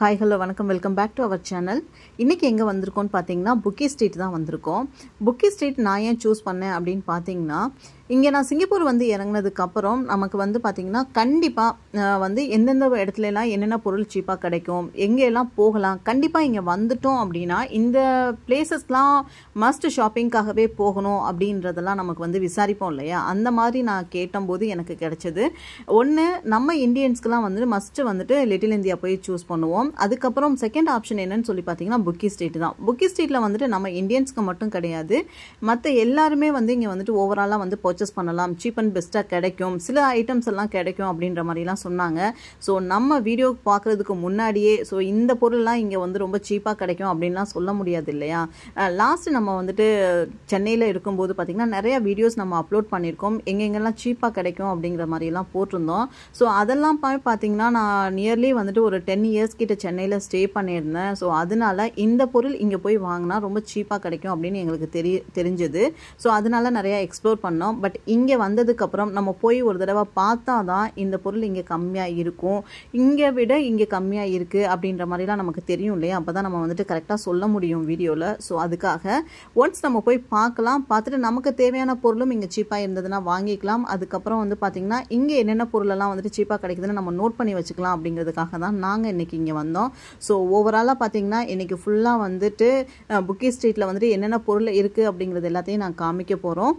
Hi hello வணக்கம் welcome back to our channel. இன்றைக்கி எங்கே வந்திருக்கோன்னு பார்த்தீங்கன்னா புக்கி ஸ்ட்ரீட் தான் வந்திருக்கோம். புக்கி ஸ்ட்ரீட் நான் ஏன் சூஸ் பண்ணேன் அப்படின்னு பார்த்தீங்கன்னா, இங்கே நான் சிங்கப்பூர் வந்து இறங்கினதுக்கப்புறம் நமக்கு வந்து பார்த்திங்கன்னா கண்டிப்பாக எந்தெந்த இடத்துலலாம் என்னென்ன பொருள் சீப்பாக கிடைக்கும், எங்கெல்லாம் போகலாம், கண்டிப்பாக இங்கே வந்துட்டோம் அப்படின்னா இந்த பிளேசஸ்லாம் மஸ்ட் ஷாப்பிங்காகவே போகணும் அப்படின்றதெல்லாம் நமக்கு விசாரிப்போம் இல்லையா. அந்த மாதிரி நான் கேட்டபோது எனக்கு கிடைச்சது ஒன்று, நம்ம இந்தியன்ஸ்க்கெலாம் மஸ்ட்டு லிட்டில் இந்தியா போய் சூஸ் பண்ணுவோம். அதுக்கப்புறம் செகண்ட் ஆப்ஷன் என்னன்னு சொல்லி பார்த்தீங்கன்னா புக்கி ஸ்ட்ரீட் தான். புக்கி ஸ்ட்ரீட்டில் நம்ம இந்தியன்ஸ்க்கு மட்டும் கிடையாது, மற்ற எல்லாருமே இங்கே ஓவராலாக பர்ச்சேஸ் பண்ணலாம், சீப் அண்ட் பெஸ்ட்டாக கிடைக்கும், சில ஐட்டம்ஸ் எல்லாம் கிடைக்கும் அப்படின்ற மாதிரிலாம் சொன்னாங்க. ஸோ நம்ம வீடியோ பார்க்குறதுக்கு முன்னாடியே இந்த பொருள்லாம் இங்கே ரொம்ப சீப்பாக கிடைக்கும் அப்படின்லாம் சொல்ல முடியாது இல்லையா. லாஸ்ட் நம்ம சென்னையில் இருக்கும்போது பார்த்திங்கன்னா நிறையா வீடியோஸ் நம்ம அப்லோட் பண்ணியிருக்கோம், எங்கெங்கெல்லாம் சீப்பாக கிடைக்கும் அப்படிங்கிற மாதிரிலாம் போட்டிருந்தோம். ஸோ அதெல்லாம் பார்த்தீங்கன்னா நான் நியர்லி ஒரு 10 இயர்ஸ் கிட்ட சென்னையில் ஸ்டே பண்ணியிருந்தேன். ஸோ அதனால இந்த பொருள் இங்கே போய் வாங்கினா ரொம்ப சீப்பாக கிடைக்கும் அப்படின்னு எங்களுக்கு தெரிஞ்சது. ஸோ அதனால நிறையா எக்ஸ்ப்ளோர் பண்ணோம். பட் இங்கே வந்ததுக்கப்புறம் நம்ம போய் ஒரு தடவை பார்த்தா தான் இந்த பொருள் இங்கே கம்மியாக இருக்கும், இங்கே விட இங்கே கம்மியாக இருக்குது அப்படின்ற மாதிரிலாம் நமக்கு தெரியும் இல்லையா. அப்போ தான் நம்ம கரெக்டாக சொல்ல முடியும் வீடியோவில். ஸோ அதுக்காக ஒன்ஸ் நம்ம போய் பார்க்கலாம், பார்த்துட்டு நமக்கு தேவையான பொருளும் இங்கே சீப்பாக இருந்ததுன்னா வாங்கிக்கலாம். அதுக்கப்புறம் பார்த்திங்கன்னா இங்கே என்னென்ன பொருளெல்லாம் சீப்பாக கிடைக்குதுன்னு நம்ம நோட் பண்ணி வச்சுக்கலாம் அப்படிங்கிறதுக்காக தான் நாங்கள் இன்றைக்கி இங்கே வந்தோம். ஸோ ஓவராலாக பார்த்திங்கன்னா இன்றைக்கி ஃபுல்லாக புக்கி ஸ்ட்ரீட்டில் என்னென்ன பொருள் இருக்குது அப்படிங்கிறது எல்லாத்தையும் நான் காமிக்க போகிறோம்.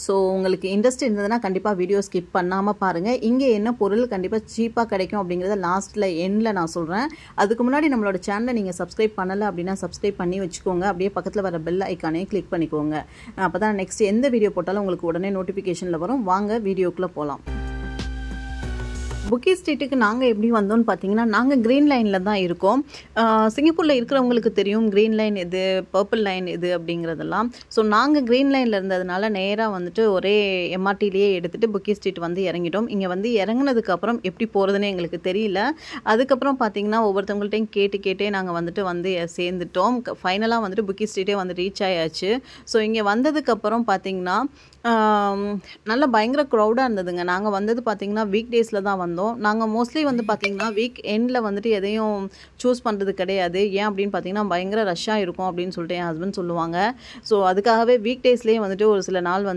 ஸோ உங்களுக்கு இன்ட்ரெஸ்ட் இருந்ததுன்னா கண்டிப்பாக வீடியோ ஸ்கிப் பண்ணாமல் பாருங்கள். இங்கே என்ன பொருள் கண்டிப்பாக சீப்பாக கிடைக்கும் அப்படிங்கிறத லாஸ்ட்டில் எண்டில் நான் சொல்கிறேன். அதுக்கு முன்னாடி நம்மளோட சேனலை நீங்கள் சப்ஸ்கிரைப் பண்ணலை அப்படின்னா சப்ஸ்கிரைப் பண்ணி வச்சுக்கோங்க. அப்படியே பக்கத்தில் வர பெல் ஐக்கானே கிளிக் பண்ணிக்கோங்க. அப்போ தான் நெக்ஸ்ட் எந்த வீடியோ போட்டாலும் உங்களுக்கு உடனே நோட்டிஃபிகேஷனில் வரும். வாங்க வீடியோக்குள்ளே போகலாம். புக்கி ஸ்ட்ரீட்டுக்கு நாங்கள் எப்படி வந்தோம்னு பார்த்தீங்கன்னா, நாங்கள் க்ரீன் லைனில் தான் இருக்கோம். சிங்கப்பூரில் இருக்கிறவங்களுக்கு தெரியும் க்ரீன் லைன் எது, பர்பிள் லைன் எது அப்படிங்கிறதெல்லாம். ஸோ நாங்கள் க்ரீன் லைனில் இருந்ததுனால நேராக ஒரே எம்ஆர்டிலேயே எடுத்துகிட்டு புக்கி ஸ்ட்ரீட் இறங்கிட்டோம். இங்கே இறங்கினதுக்கப்புறம் எப்படி போகிறதுன்னு எங்களுக்கு தெரியல. அதுக்கப்புறம் பார்த்தீங்கன்னா ஒவ்வொருத்தவங்கள்ட்டையும் கேட்டே நாங்கள் சேர்ந்துட்டோம். ஃபைனலாக புக்கி ஸ்ட்ரீட்டே ரீச் ஆயாச்சு. ஸோ இங்கே வந்ததுக்கப்புறம் பார்த்தீங்கன்னா நல்லா பயங்கர க்ரௌடாக இருந்ததுங்க. நாங்கள் வந்தது பார்த்திங்கன்னா வீக் டேஸில் தான் வந்தோம். நாங்கள் மோஸ்ட்லி பார்த்திங்கன்னா வீக் எண்டில் எதையும் சூஸ் பண்ணுறது கிடையாது. ஏன் அப்படின்னு பார்த்தீங்கன்னா பயங்கர ரஷ்ஷாக இருக்கும் அப்படின்னு சொல்லிட்டு என் ஹஸ்பண்ட் சொல்லுவாங்க. ஸோ அதுக்காகவே வீக் டேஸ்லேயே ஒரு சில நாள்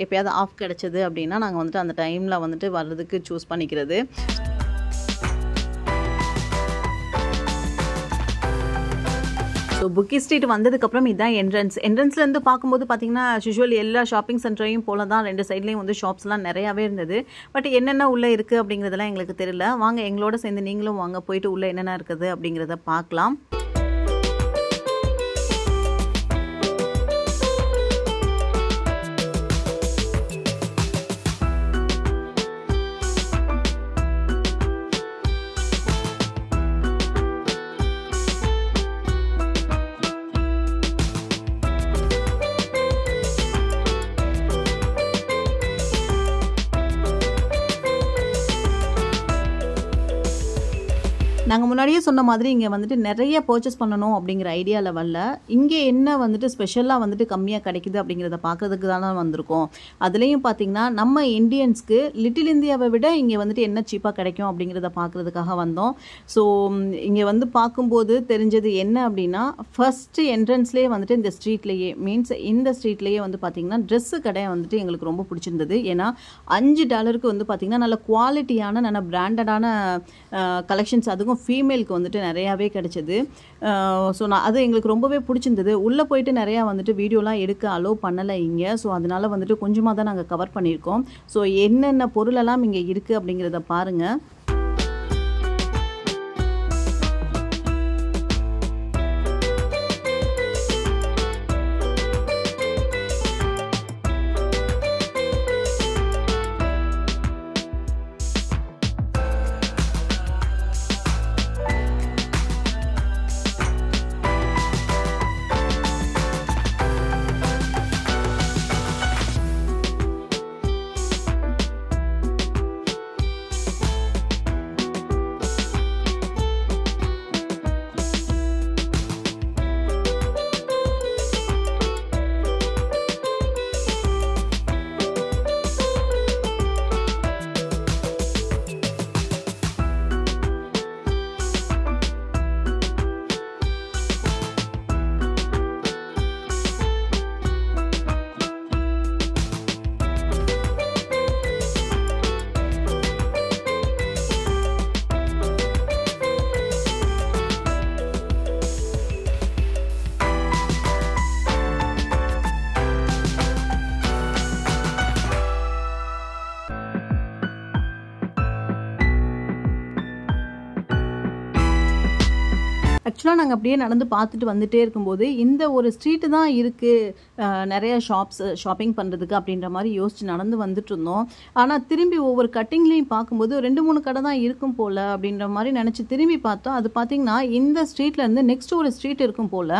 எப்போயாவது ஆஃப் கிடச்சிது அப்படின்னா நாங்கள் அந்த டைமில் வர்றதுக்கு சூஸ் பண்ணிக்கிறது. ஸோ புக்கி ஸ்ட்ரீட் வந்ததுக்கப்புறம் இதுதான் என்ட்ரன்ஸ்லேருந்து பார்க்கும்போது பார்த்தீங்கன்னா யூஸ்வல் எல்லா ஷாப்பிங் சென்டரையும் போல தான் ரெண்டு சைட்லேயும் ஷாப்ஸ்லாம் நிறையாவே இருந்தது. பட் என்னென்ன உள்ளே இருக்குது அப்படிங்கிறதெல்லாம் எங்களுக்கு தெரியல. வாங்க எங்களோட சேர்ந்து நீங்களும் வாங்க, போயிட்டு உள்ளே என்னென்ன இருக்குது அப்படிங்கிறத பார்க்கலாம். நாங்கள் முன்னாடியே சொன்ன மாதிரி இங்கே நிறைய பர்ச்சேஸ் பண்ணணும் அப்படிங்கிற ஐடியாவில் வரல. இங்கே என்ன ஸ்பெஷலாக கம்மியாக கிடைக்குது அப்படிங்கிறத பார்க்கறதுக்கு தானே வந்திருக்கோம். அதுலேயும் பார்த்திங்கன்னா நம்ம இந்தியன்ஸ்க்கு லிட்டில் இந்தியாவை விட இங்கே என்ன சீப்பாக கிடைக்கும் அப்படிங்கிறத பார்க்குறதுக்காக வந்தோம். ஸோ இங்கே பார்க்கும்போது தெரிஞ்சது என்ன அப்படின்னா, ஃபஸ்ட்டு என்ட்ரன்ஸ்லேயே இந்த ஸ்ட்ரீட்லேயே இந்த ஸ்ட்ரீட்லேயே பார்த்திங்கன்னா ட்ரெஸ்ஸு கடை எங்களுக்கு ரொம்ப பிடிச்சிருந்தது. ஏன்னா $5 பார்த்திங்கன்னா நல்ல குவாலிட்டியான நல்ல பிராண்டடான கலெக்ஷன்ஸ், அதுவும் ஃபீமேலுக்கு நிறையாவே கிடைச்சது. ஸோ அது எங்களுக்கு ரொம்பவே பிடிச்சிருந்தது. உள்ளே போயிட்டு நிறையா வீடியோலாம் எடுக்க அலோவ் பண்ணலை இங்கே. ஸோ அதனால் கொஞ்சமாக தான் நாங்கள் கவர் பண்ணியிருக்கோம். ஸோ என்னென்ன பொருளெல்லாம் இங்கே இருக்குது அப்படிங்கிறத பாருங்கள். ஆக்சுவலாக நாங்கள் அப்படியே நடந்து பார்த்துட்டு வந்துட்டே இருக்கும்போது இந்த ஒரு ஸ்ட்ரீட்டு தான் இருக்குது நிறைய ஷாப்பிங் பண்ணுறதுக்கு அப்படின்ற மாதிரி யோசிச்சு நடந்து வந்துட்டு இருந்தோம். ஆனால் திரும்பி ஒவ்வொரு கட்டிங்லேயும் பார்க்கும்போது 2-3 கடை தான் இருக்கும் போல் அப்படின்ற மாதிரி நினச்சி திரும்பி பார்த்தோம். அது பார்த்திங்கன்னா இந்த ஸ்ட்ரீட்லேருந்து நெக்ஸ்ட் ஒரு ஸ்ட்ரீட் இருக்கும் போல்,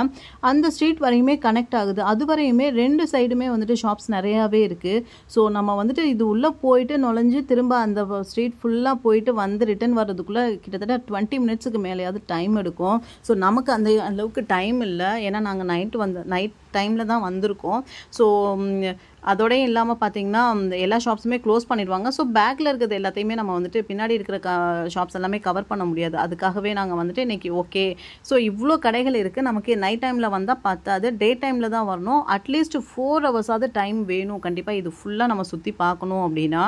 அந்த ஸ்ட்ரீட் வரையுமே கனெக்ட் ஆகுது. அது வரையுமே 2 சைடுமே வந்துட்டு ஷாப்ஸ் நிறையாவே இருக்குது. ஸோ நம்ம வந்துட்டு இது உள்ளே போயிட்டு நுழைஞ்சு திரும்ப அந்த ஸ்ட்ரீட் ஃபுல்லாக போயிட்டு வந்து ரிட்டர்ன் வர்றதுக்குள்ளே கிட்டத்தட்ட 20 மினிட்ஸுக்கு மேலேயாவது டைம் எடுக்கும். ஸோ நமக்கு அந்த அளவுக்கு டைம் இல்லை. ஏன்னா நாங்கள் நைட் டைமில் தான் வந்திருக்கோம். ஸோ அதோடய இல்லாமல் பார்த்தீங்கன்னா எல்லா ஷாப்ஸுமே க்ளோஸ் பண்ணிடுவாங்க. ஸோ பேக்கில் இருக்கிறது எல்லாத்தையுமே நம்ம வந்துட்டு பின்னாடி இருக்கிற ஷாப்ஸ் எல்லாமே கவர் பண்ண முடியாது. அதுக்காகவே நாங்கள் வந்துட்டு இன்றைக்கி ஓகே, ஸோ இவ்வளோ கடைகள் இருக்குது, நமக்கு நைட் டைமில் வந்தால் பார்த்தாது, டே டைமில் தான் வரணும். அட்லீஸ்ட் 4 ஹவர்ஸாவது டைம் வேணும் கண்டிப்பாக இது ஃபுல்லாக நம்ம சுற்றி பார்க்கணும் அப்படின்னா.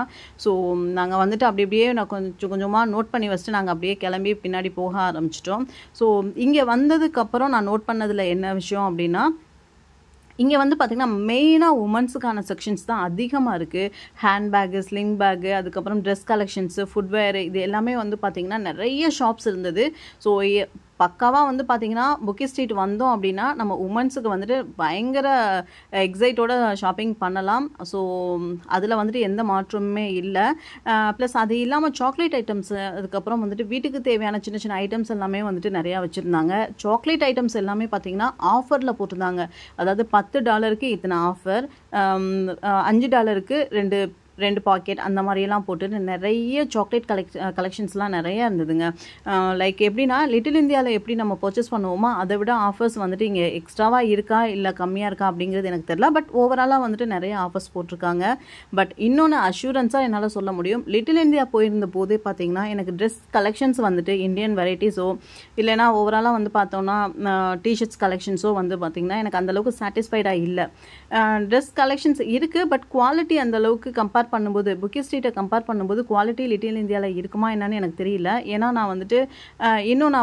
ஸோ நாங்கள் வந்துட்டு அப்படியே நான் கொஞ்சமாக நோட் பண்ணி வச்சுட்டு நாங்கள் அப்படியே கிளம்பி பின்னாடி போக ஆரம்பிச்சிட்டோம். ஸோ இங்கே வந்ததுக்கப்புறம் நான் நோட் பண்ணதில் என்ன விஷயம் அப்படின்னா, இங்கே வந்து பார்த்திங்கன்னா மெயினாக உமன்ஸுக்கான செக்ஷன்ஸ் தான் அதிகமாக இருக்குது. ஹேண்ட்பேக்கு, ஸ்லிங் பேக்கு, அதுக்கப்புறம் ட்ரெஸ் கலெக்ஷன்ஸு, ஃபுட்வேரு, இது எல்லாமே வந்து பார்த்திங்கன்னா நிறைய ஷாப்ஸ் இருந்தது. ஸோ பக்காவாக வந்து பார்த்திங்கன்னா புக்கி ஸ்ட்ரீட் வந்தோம் அப்படின்னா நம்ம உமன்ஸுக்கு வந்துட்டு பயங்கர எக்ஸைட்டோட ஷாப்பிங் பண்ணலாம். ஸோ அதில் வந்துட்டு எந்த மாற்றமுமே இல்லை. ப்ளஸ் அது இல்லாமல் சாக்லேட் ஐட்டம்ஸ், அதுக்கப்புறம் வந்துட்டு வீட்டுக்கு தேவையான சின்ன சின்ன ஐட்டம்ஸ் எல்லாமே வந்துட்டு நிறையா வச்சுருந்தாங்க. சாக்லேட் ஐட்டம்ஸ் எல்லாமே பார்த்திங்கன்னா ஆஃபரில் போட்டிருந்தாங்க. அதாவது $10க்கு இத்தனை ஆஃபர், $5க்கு 2 பாக்கெட் அந்த மாதிரியெல்லாம் போட்டு நிறைய சாக்லேட் கலெக்ஷன்ஸ்லாம் நிறையா இருந்ததுங்க. லைக் எப்படின்னா லிட்டில் இந்தியாவில் எப்படி நம்ம பர்ச்சேஸ் பண்ணுவோமோ அதை விட ஆஃபர்ஸ் வந்துட்டு இங்கே எக்ஸ்ட்ராவாக இருக்கா இல்லை கம்மியாக இருக்கா அப்படிங்கிறது எனக்கு தெரியல. பட் ஓவராலாக வந்துட்டு நிறைய ஆஃபர்ஸ் போட்டிருக்காங்க. பட் இன்னொன்று அஷூரன்ஸாக என்னால் சொல்ல முடியும், லிட்டில் இந்தியா போயிருந்த போதே பார்த்தீங்கன்னா எனக்கு ட்ரெஸ் கலெக்ஷன்ஸ் வந்துட்டு இந்தியன் வெரைட்டிஸோ இல்லைனா ஓவராலாக வந்து பார்த்தோன்னா டிஷர்ட்ஸ் கலெக்ஷன்ஸோ வந்து பார்த்திங்கன்னா எனக்கு அந்தளவுக்கு சாட்டிஸ்ஃபைடாக இல்லை. ட்ரெஸ் கலெக்ஷன்ஸ் இருக்குது, பட் குவாலிட்டி அந்தளவுக்கு கம்பேர் பண்ணும்போது புக்கி ஸ்ட்ரீட்டை கம்பேர் பண்ணும்போது குவாலிட்டி லிட்டில் இந்தியாவில் இருக்குமா என்னன்னு எனக்கு தெரியல. ஏன்னா நான்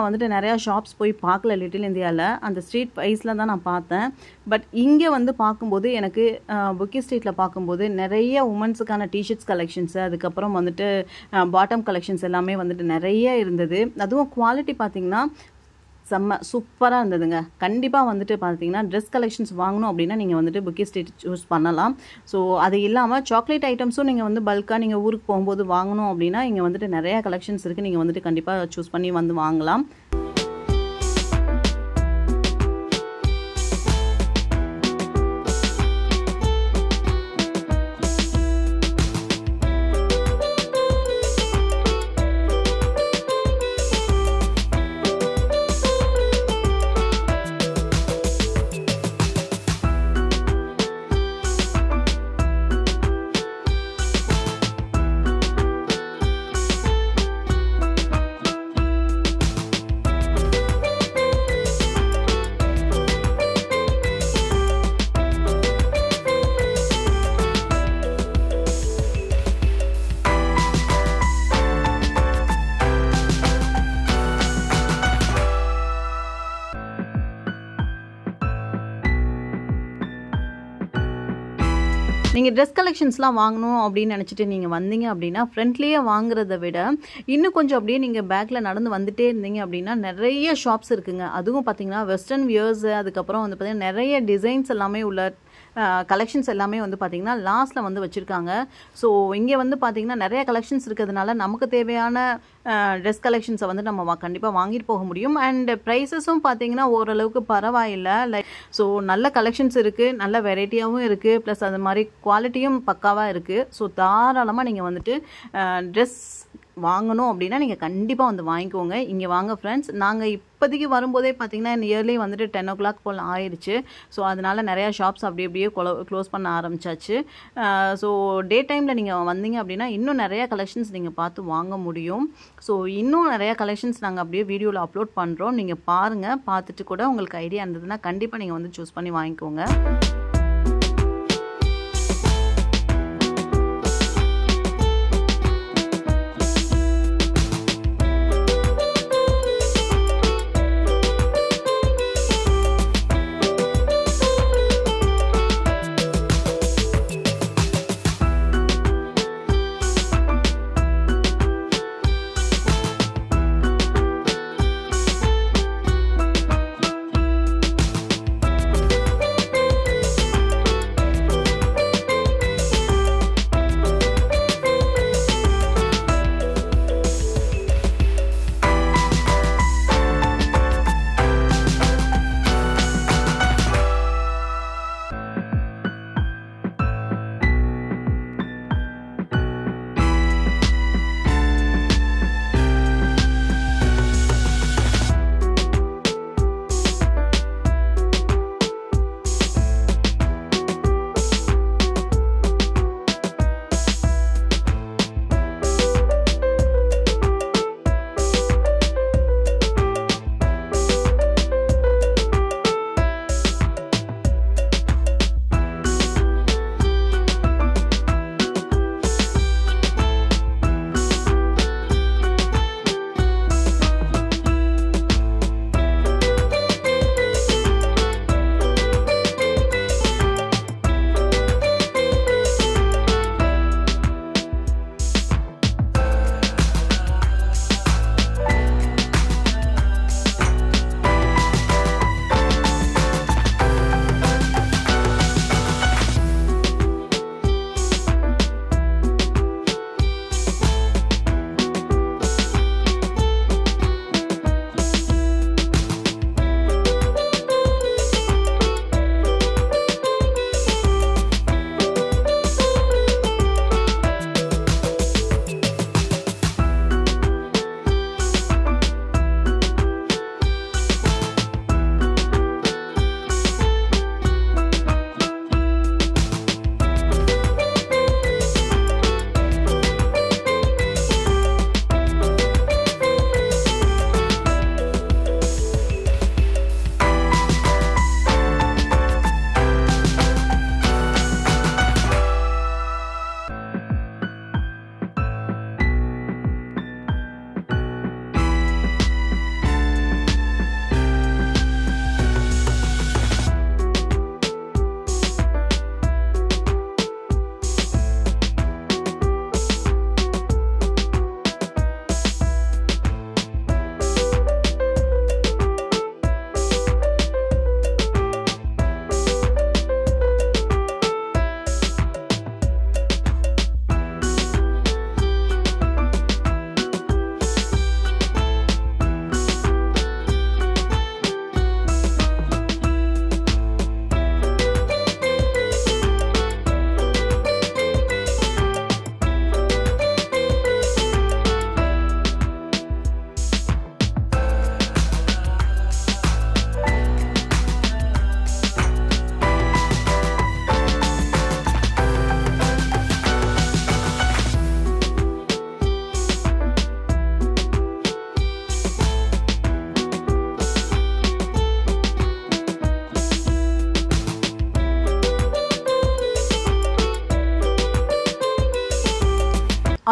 வந்துட்டு நிறையா ஷாப்ஸ் போய் பார்க்கல லிட்டில் இந்தியாவில், அந்த ஸ்ட்ரீட் வைஸில் தான் நான் பார்த்தேன். பட் இங்கே வந்து பார்க்கும்போது எனக்கு புக்கி ஸ்ட்ரீட்டில் பார்க்கும்போது நிறைய உமன்ஸுக்கான டிஷர்ட்ஸ் கலெக்ஷன்ஸு, அதுக்கப்புறம் வந்துட்டு பாட்டம் கலெக்ஷன்ஸ் எல்லாமே வந்துட்டு நிறைய இருந்தது. அதுவும் குவாலிட்டி பார்த்திங்கன்னா செம்ம சூப்பராக இருந்ததுங்க. கண்டிப்பாக வந்துட்டு பார்த்தீங்கன்னா ட்ரெஸ் கலெக்ஷன்ஸ் வாங்கணும் அப்படின்னா நீங்கள் வந்துட்டு புக்கி ஸ்ட்ரீட் சூஸ் பண்ணலாம். ஸோ அது இல்லாமல் சாக்லேட் ஐட்டம்ஸும் நீங்கள் வந்து பல்காக நீங்கள் ஊருக்கு போகும்போது வாங்கணும் அப்படின்னா இங்கே வந்துட்டு நிறையா கலெக்ஷன்ஸ் இருக்குது. நீங்கள் வந்துட்டு கண்டிப்பாக சூஸ் பண்ணி வந்து வாங்கலாம். நீங்கள் ட்ரெஸ் கலெக்ஷன்ஸ்லாம் வாங்கணும் அப்படின்னு நினச்சிட்டு நீங்கள் வந்தீங்க அப்படின்னா ஃப்ரண்ட்லேயே வாங்குறத விட இன்னும் கொஞ்சம் அப்படியே நீங்கள் பேக்கில் நடந்து வந்துட்டே இருந்தீங்க அப்படின்னா நிறைய ஷாப்ஸ் இருக்குங்க. அதுவும் பார்த்தீங்கன்னா வெஸ்டர்ன் வியர்ஸு, அதுக்கப்புறம் வந்து பார்த்திங்கன்னா நிறைய டிசைன்ஸ் எல்லாமே உள்ள கலெக்ஷன்ஸ் எல்லாமே வந்து பார்த்திங்கன்னா லாஸ்ட்டில் வந்து வச்சுருக்காங்க. ஸோ இங்கே வந்து பார்த்திங்கன்னா நிறைய கலெக்ஷன்ஸ் இருக்கிறதுனால நமக்கு தேவையான ட்ரெஸ் கலெக்ஷன்ஸை வந்து நம்ம கண்டிப்பாக வாங்கிட்டு போக முடியும். அண்ட் ப்ரைஸஸும் பார்த்திங்கன்னா ஓரளவுக்கு பரவாயில்லை. லைக் ஸோ நல்ல கலெக்ஷன்ஸ் இருக்குது, நல்ல வெரைட்டியாகவும் இருக்குது, ப்ளஸ் அது மாதிரி குவாலிட்டியும் பக்காவாக இருக்குது. ஸோ தாராளமாக நீங்கள் வந்துட்டு ட்ரெஸ் வாங்கணும் அப்படின்னா நீங்கள் கண்டிப்பாக வந்து வாங்கிக்கோங்க. இங்கே வாங்க ஃப்ரெண்ட்ஸ். நாங்கள் இப்போதைக்கு வரும்போதே பார்த்தீங்கன்னா நியர்லி வந்துட்டு 10 o'clock போல் ஆயிடுச்சு. ஸோ அதனால் நிறையா ஷாப்ஸ் அப்படியே க்ளோஸ் பண்ண ஆரம்பிச்சாச்சு. ஸோ டே டைமில் நீங்கள் வந்தீங்க அப்படின்னா இன்னும் நிறையா கலெக்ஷன்ஸ் நீங்கள் பார்த்து வாங்க முடியும். ஸோ இன்னும் நிறையா கலெக்ஷன்ஸ் நாங்கள் அப்படியே வீடியோவில் அப்லோட் பண்ணுறோம். நீங்கள் பாருங்கள், பார்த்துட்டு கூட உங்களுக்கு ஐடியா இருந்ததுன்னா கண்டிப்பாக நீங்கள் வந்து சூஸ் பண்ணி வாங்கிக்கோங்க.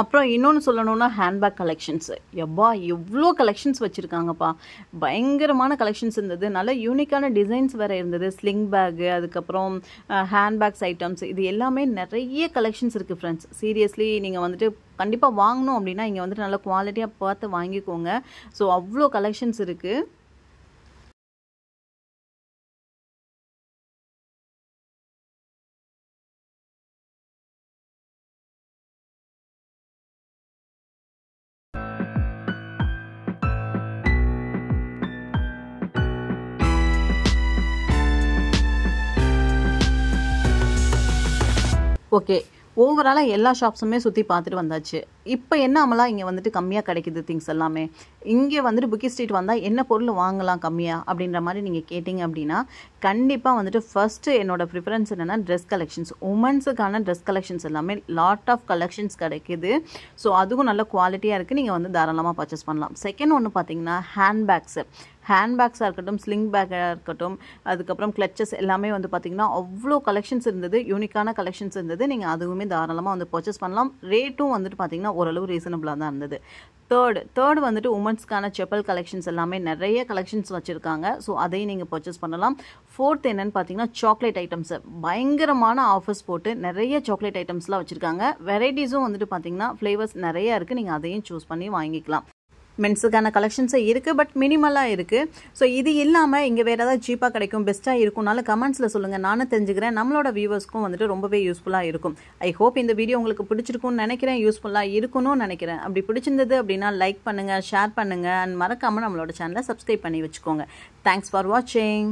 அப்புறம் இன்னொன்று சொல்லணும்னா ஹேண்ட்பேக் கலெக்ஷன்ஸு எப்பா எவ்வளோ கலெக்ஷன்ஸ் வச்சுருக்காங்கப்பா. பயங்கரமான கலெக்ஷன்ஸ் இருந்தது. நல்ல யூனிக்கான டிசைன்ஸ் வேறு இருந்தது. ஸ்லிங் பேக்கு, அதுக்கப்புறம் ஹேண்ட்பேக்ஸ் ஐட்டம்ஸ், இது எல்லாமே நிறைய கலெக்ஷன்ஸ் இருக்குது ஃப்ரெண்ட்ஸ். சீரியஸ்லி நீங்கள் வந்துட்டு கண்டிப்பாக வாங்கணும் அப்படின்னா இங்கே வந்துட்டு நல்ல குவாலிட்டியாக பார்த்து வாங்கிக்கோங்க. ஸோ அவ்வளோ கலெக்ஷன்ஸ் இருக்குது. ஓகே, ஓவராலாக எல்லா ஷாப்ஸுமே சுற்றி பார்த்துட்டு வந்தாச்சு. இப்போ என்ன அமலா இங்கே வந்துட்டு கம்மியாக கிடைக்குது திங்ஸ் எல்லாமே. இங்கே வந்துட்டு புக்கி ஸ்ட்ரீட் வந்தால் என்ன பொருள் வாங்கலாம் கம்மியாக அப்படின்ற மாதிரி நீங்கள் கேட்டிங்க அப்படின்னா கண்டிப்பாக வந்துட்டு ஃபஸ்ட்டு என்னோட ப்ரிஃபரன்ஸ் என்னென்னா ட்ரெஸ் கலெக்ஷன்ஸ். உமன்ஸுக்கான ட்ரெஸ் கலெக்ஷன்ஸ் எல்லாமே லாட் ஆஃப் கலெக்ஷன்ஸ் கிடைக்குது. ஸோ அதுவும் நல்ல குவாலிட்டியாக இருக்குது. நீங்கள் வந்து தாராளமாக பர்ச்சேஸ் பண்ணலாம். செகண்ட் ஒன்று பார்த்தீங்கன்னா ஹேண்ட்பேக்ஸாக இருக்கட்டும், ஸ்லிங் பேக்காக இருக்கட்டும், அதுக்கப்புறம் கிளச்சஸ் எல்லாமே வந்து பார்த்திங்கன்னா அவ்வளோ கலெக்ஷன்ஸ் இருந்தது. யூனிக்கான கலெக்ஷன்ஸ் இருந்தது. நீங்கள் அதுவுமே தாராளமாக வந்து பர்ச்சேஸ் பண்ணலாம். ரேட்டும் வந்துட்டு பார்த்திங்கன்னா ஓரளவு ரீசனபிளாக தான் இருந்தது. தேர்டு வந்துட்டு உமன்ஸ்க்கான செப்பல் கலெக்ஷன்ஸ் எல்லாமே நிறைய கலெக்ஷன்ஸ் வச்சுருக்காங்க. ஸோ அதையும் நீங்கள் பர்ச்சேஸ் பண்ணலாம். ஃபோர்த் என்னென்னு பார்த்தீங்கன்னா சாக்லேட் ஐட்டம்ஸு பயங்கரமான ஆஃபர்ஸ் போட்டு நிறைய சாக்லேட் ஐட்டம்ஸ்லாம் வச்சுருக்காங்க. வெரைட்டிஸும் வந்துட்டு பார்த்திங்கன்னா ஃப்ளேவர்ஸ் நிறையா இருக்குது. நீங்கள் அதையும் சூஸ் பண்ணி வாங்கிக்கலாம். மென்ஸுக்கான கலெக்ஷன்ஸே இருக்குது, பட் மினிமலாக இருக்குது. ஸோ இது இல்லாமல் இங்கே வேறு ஏதாவது சீப்பாக கிடைக்கும், பெஸ்ட்டாக இருக்கும்னாலும் கமெண்ட்ஸில் சொல்லுங்கள். நானும் தெரிஞ்சுக்கிறேன். நம்மளோட வியூவர்ஸ்க்கும் வந்துட்டு ரொம்பவே யூஸ்ஃபுல்லாக இருக்கும். ஐ ஹோப் இந்த வீடியோ உங்களுக்கு பிடிச்சிருக்கும்னு நினைக்கிறேன், யூஸ்ஃபுல்லாக இருக்கணும்னு நினைக்கிறேன். அப்படி பிடிச்சிருந்தது அப்படின்னா லைக் பண்ணுங்கள், ஷேர் பண்ணுங்கள், அண்ட் மறக்காமல் நம்மளோட சேனலை சப்ஸ்கிரைப் பண்ணி வச்சுக்கோங்க. தேங்க்ஸ் ஃபார் வாட்சிங்.